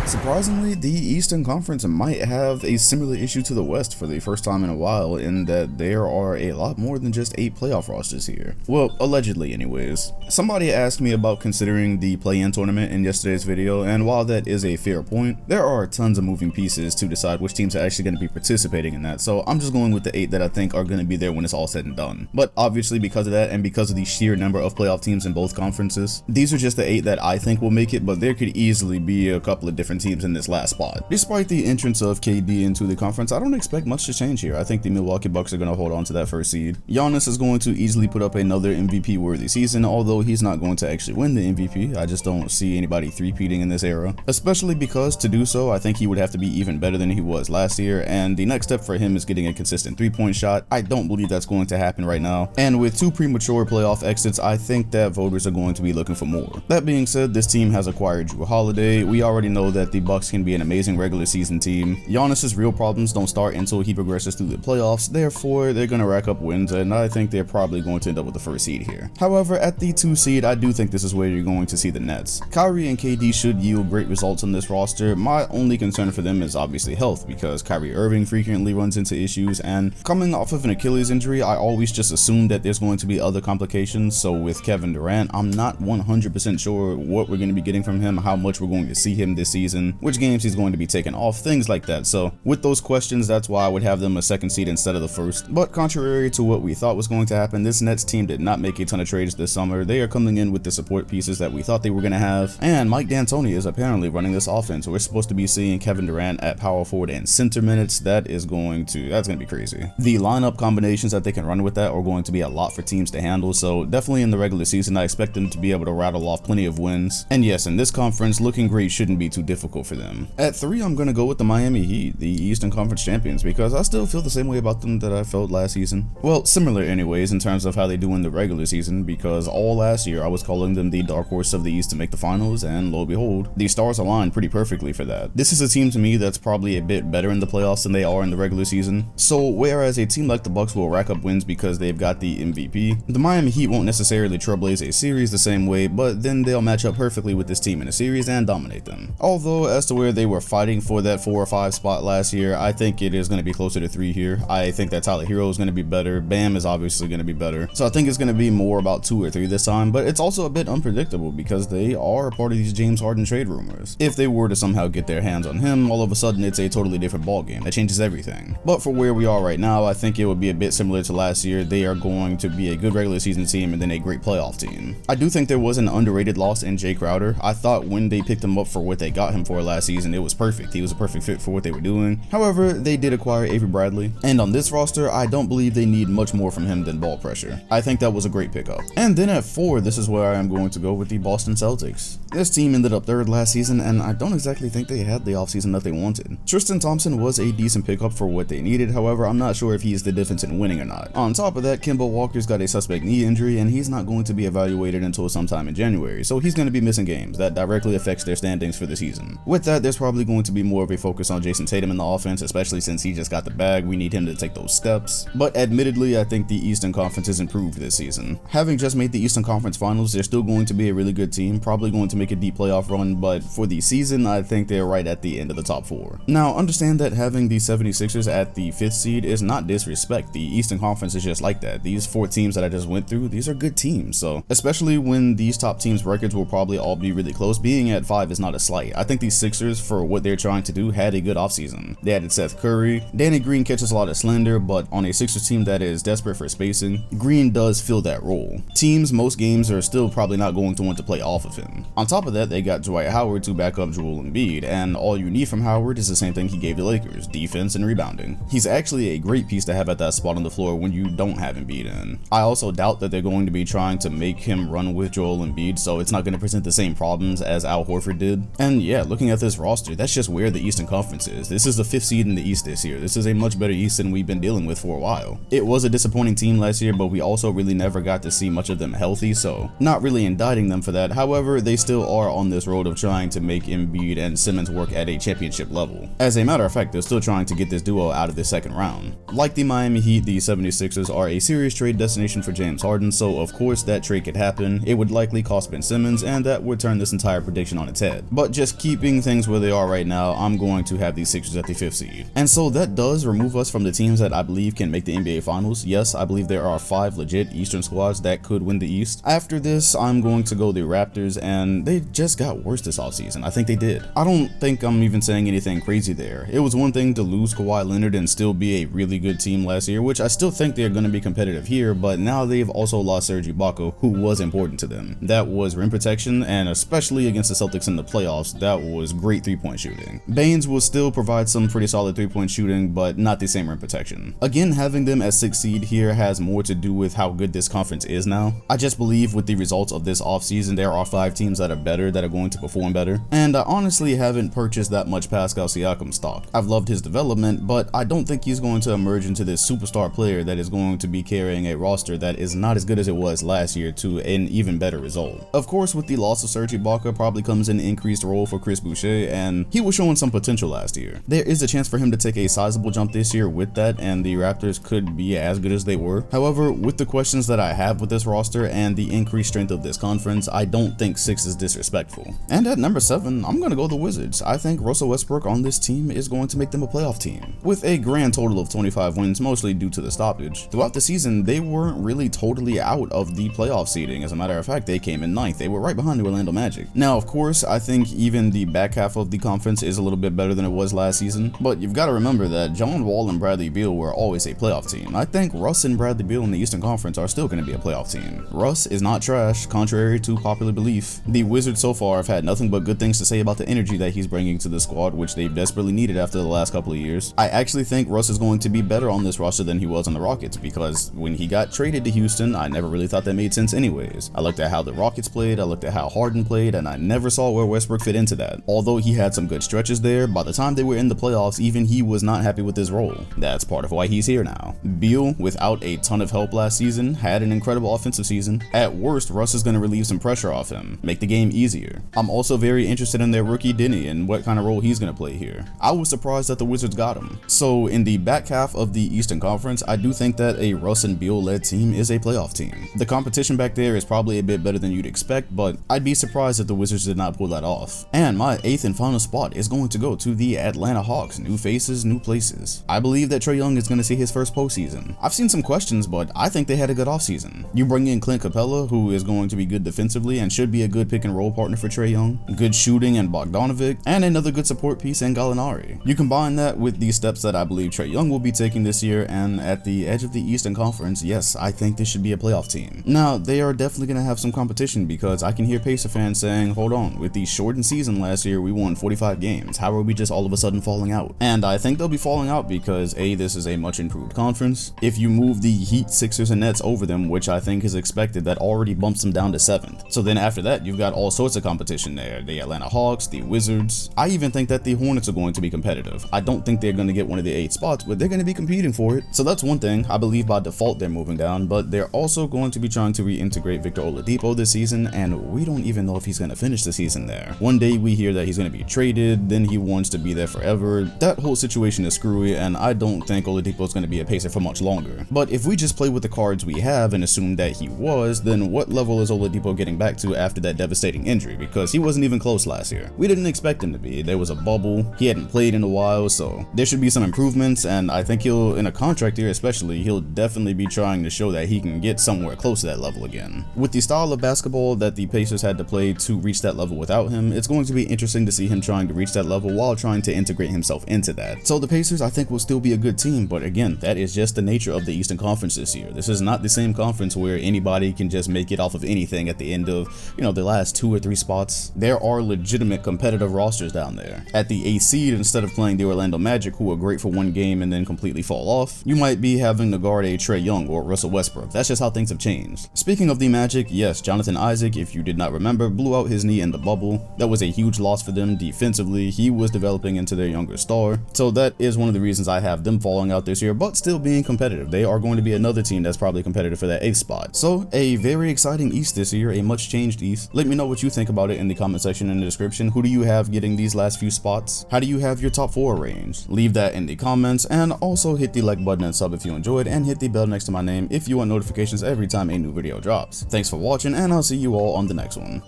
Surprisingly, the Eastern Conference might have a similar issue to the West for the first time in a while, in that there are a lot more than just 8 playoff rosters here. Well, allegedly anyways. Somebody asked me about considering the play-in tournament in yesterday's video, and while that is a fair point, there are tons of moving pieces to decide which teams are actually going to be participating in that, so I'm just going with the 8 that I think are going to be there when it's all said and done. But obviously because of that, and because of the sheer number of playoff teams in both conferences, these are just the 8 that I think will make it, but there could easily be a couple of different teams in this last spot. Despite the entrance of KD into the conference, I don't expect much to change here. I think the Milwaukee Bucks are going to hold on to that first seed. Giannis is going to easily put up another MVP worthy season, although he's not going to actually win the MVP. I just don't see anybody three-peating in this era, especially because to do so, I think he would have to be even better than he was last year, and the next step for him is getting a consistent three-point shot. I don't believe that's going to happen right now, and with 2 premature playoff exits, I think that voters are going to be looking for more. That being said, this team has acquired Jrue Holiday. We already know that the Bucks can be an amazing regular season team. Giannis's real problems don't start until he progresses through the playoffs, therefore they're going to rack up wins, and I think they're probably going to end up with the first seed here. However, at the 2 seed, I do think this is where you're going to see the Nets. Kyrie and KD should yield great results on this roster. My only concern for them is obviously health, because Kyrie Irving frequently runs into issues, and coming off of an Achilles injury, I always just assume that there's going to be other complications. So with Kevin Durant, I'm not 100% sure what we're going to be getting from him, how much we're going to see him this season, which games he's going to be taken off, things like that. So with those questions, that's why I would have them a 2nd seed instead of the 1st. But contrary to what we thought was going to happen, this Nets team did not make a ton of trades this summer. They are coming in with the support pieces that we thought they were going to have, and Mike D'Antoni is apparently running this offense. We're supposed to be seeing Kevin Durant at power forward and center minutes. That's going to be crazy. The lineup combinations that they can run with that are going to be a lot for teams to handle, so definitely in the regular season I expect them to be able to rattle off plenty of wins. And yes, in this conference, looking great shouldn't be too difficult for them. At 3, I'm going to go with the Miami Heat, the Eastern Conference champions, because I still feel the same way about them that I felt last season. Well, similar anyways in terms of how they do in the regular season, because all last year I was calling them the dark horse of the East to make the finals, and lo and behold, the stars aligned pretty perfectly for that. This is a team to me that's probably a bit better in the playoffs than they are in the regular season. So whereas a team like the Bucks will rack up wins because they've got the MVP, the Miami Heat won't necessarily trailblaze a series the same way, but then they'll match up perfectly with this team in a series and dominate them. Although as to where they were fighting for that 4 or 5 spot last year, I think it is going to be closer to 3 here. I think that Tyler Hero is going to be better. Bam is obviously going to be better. So I think it's going to be more about 2 or 3 this time, but it's also a bit unpredictable because they are a part of these James Harden trade rumors. If they were to somehow get their hands on him, all of a sudden it's a totally different ballgame. That changes everything. But for where we are right now, I think it would be a bit similar to last year. They are going to be a good regular season team and then a great playoff team. I do think there was an underrated loss in Jay Crowder. I thought when they picked him up for what they got him for last season, it was perfect. He was a perfect fit for what they were doing. However, they did acquire Avery Bradley, and on this roster, I don't believe they need much more from him than ball pressure. I think that was a great pickup. And then at 4, this is where I am going to go with the Boston Celtics. This team ended up 3rd last season, and I don't exactly think they had the offseason that they wanted. Tristan Thompson was a decent pickup for what they needed, however, I'm not sure if he's the difference in winning or not. On top of that, Kemba Walker's got a suspect knee injury, and he's not going to be evaluated until sometime in January, so he's going to be missing games. That directly affects their standings for the season. With that, there's probably going to be more of a focus on Jason Tatum in the offense, especially since he just got the bag. We need him to take those steps. But admittedly, I think the Eastern Conference has improved this season. Having just made the Eastern Conference Finals, they're still going to be a really good team, probably going to make a deep playoff run, but for the season, I think they're right at the end of the top 4. Now, understand that having the 76ers at the 5th seed is not disrespect. The Eastern Conference is just like that. These 4 teams that I just went through, these are good teams, so especially when these top teams' records will probably all be really close, being at 5 is not a slight. I think these Sixers, for what they're trying to do, had a good offseason. They added Seth Curry. Danny Green catches a lot of slender, but on a Sixers team that is desperate for spacing, Green does fill that role. Teams most games are still probably not going to want to play off of him. On top of that, they got Dwight Howard to back up Joel Embiid, and all you need from Howard is the same thing he gave the Lakers: defense and rebounding. He's actually a great piece to have at that spot on the floor when you don't have Embiid in. I also doubt that they're going to be trying to make him run with Joel Embiid, so it's not going to present the same problems as Al Horford did. And yeah, looking at this roster, that's just where the Eastern Conference is. This is the 5th seed in the East this year. This is a much better East than we've been dealing with for a while. It was a disappointing team last year, but we also really never got to see much of them healthy, so not really indicting them for that. However, they still are on this road of trying to make Embiid and Simmons work at a championship level. As a matter of fact, they're still trying to get this duo out of the 2nd round. Like the Miami Heat, the 76ers are a serious trade destination for James Harden, so of course that trade could happen. It would likely cost Ben Simmons, and that would turn this entire prediction on its head. But just keep keeping things where they are right now, I'm going to have these Sixers at the 5th seed. And so that does remove us from the teams that I believe can make the NBA Finals. Yes, I believe there are 5 legit Eastern squads that could win the East. After this, I'm going to go the Raptors, and they just got worse this offseason. I think they did. I don't think I'm even saying anything crazy there. It was one thing to lose Kawhi Leonard and still be a really good team last year, which I still think they're going to be competitive here, but now they've also lost Serge Ibaka, who was important to them. That was rim protection, and especially against the Celtics in the playoffs, that was great three-point shooting. Baines will still provide some pretty solid three-point shooting, but not the same rim protection. Again, having them as 6th seed here has more to do with how good this conference is now. I just believe with the results of this offseason, there are 5 teams that are better, that are going to perform better, and I honestly haven't purchased that much Pascal Siakam stock. I've loved his development, but I don't think he's going to emerge into this superstar player that is going to be carrying a roster that is not as good as it was last year to an even better result. Of course, with the loss of Serge Ibaka probably comes an increased role for Chris Boucher, and he was showing some potential last year. There is a chance for him to take a sizable jump this year with that, and the Raptors could be as good as they were. However, with the questions that I have with this roster and the increased strength of this conference, I don't think 6 is disrespectful. And at number 7, I'm going to go the Wizards. I think Russell Westbrook on this team is going to make them a playoff team, with a grand total of 25 wins, mostly due to the stoppage. Throughout the season, they weren't really totally out of the playoff seeding. As a matter of fact, they came in 9th. They were right behind the Orlando Magic. Now, of course, I think even the back half of the conference is a little bit better than it was last season, but you've got to remember that John Wall and Bradley Beal were always a playoff team. I think Russ and Bradley Beal in the Eastern Conference are still going to be a playoff team. Russ is not trash, contrary to popular belief. The Wizards so far have had nothing but good things to say about the energy that he's bringing to the squad, which they've desperately needed after the last couple of years. I actually think Russ is going to be better on this roster than he was on the Rockets, because when he got traded to Houston, I never really thought that made sense anyways. I looked at how the Rockets played, I looked at how Harden played, and I never saw where Westbrook fit into that. Although he had some good stretches there, by the time they were in the playoffs, even he was not happy with his role. That's part of why he's here now. Beal, without a ton of help last season, had an incredible offensive season. At worst, Russ is going to relieve some pressure off him, make the game easier. I'm also very interested in their rookie Denny and what kind of role he's going to play here. I was surprised that the Wizards got him. So in the back half of the Eastern Conference, I do think that a Russ and Beal led team is a playoff team. The competition back there is probably a bit better than you'd expect, but I'd be surprised if the Wizards did not pull that off. And my 8th and final spot is going to go to the Atlanta Hawks. New faces, new places. I believe that Trae Young is going to see his first postseason. I've seen some questions, but I think they had a good offseason. You bring in Clint Capella, who is going to be good defensively and should be a good pick and roll partner for Trae Young, good shooting in Bogdanovic, and another good support piece in Gallinari. You combine that with the steps that I believe Trae Young will be taking this year, and at the edge of the Eastern Conference, yes, I think this should be a playoff team. Now, they are definitely going to have some competition, because I can hear Pacer fans saying, hold on, with the shortened season last year, we won 45 games. How are we just all of a sudden falling out? And I think they'll be falling out because A, this is a much improved conference. If you move the Heat, Sixers, and Nets over them, which I think is expected, that already bumps them down to 7th. So then after that, you've got all sorts of competition there. The Atlanta Hawks, the Wizards. I even think that the Hornets are going to be competitive. I don't think they're going to get one of the 8 spots, but they're going to be competing for it. So that's one thing. I believe by default they're moving down, but they're also going to be trying to reintegrate Victor Oladipo this season, and we don't even know if he's going to finish the season there. One day we hear that he's going to be traded, then he wants to be there forever. That whole situation is screwy, and I don't think Oladipo is going to be a Pacer for much longer. But if we just play with the cards we have and assume that he was, then what level is Oladipo getting back to after that devastating injury? Because he wasn't even close last year. We didn't expect him to be. There was a bubble. He hadn't played in a while, so there should be some improvements, and I think he'll, in a contract year especially, he'll definitely be trying to show that he can get somewhere close to that level again. With the style of basketball that the Pacers had to play to reach that level without him, it's going to be interesting to see him trying to reach that level while trying to integrate himself into that. So the Pacers, I think, will still be a good team, but again, that is just the nature of the Eastern Conference this year. This is not the same conference where anybody can just make it off of anything at the end of, the last 2 or 3 spots. There are legitimate competitive rosters down there. At the 8th seed, instead of playing the Orlando Magic, who are great for one game and then completely fall off, you might be having to guard a Trae Young or Russell Westbrook. That's just how things have changed. Speaking of the Magic, yes, Jonathan Isaac, if you did not remember, blew out his knee in the bubble. That was a huge loss for them defensively. He was developing into their younger star. So that is one of the reasons I have them falling out this year, but still being competitive. They are going to be another team that's probably competitive for that 8th spot. So a very exciting East this year, a much changed East. Let me know what you think about it in the comment section in the description. Who do you have getting these last few spots? How do you have your top 4 arranged? Leave that in the comments, and also hit the like button and sub if you enjoyed, and hit the bell next to my name if you want notifications every time a new video drops. Thanks for watching, and I'll see you all on the next one.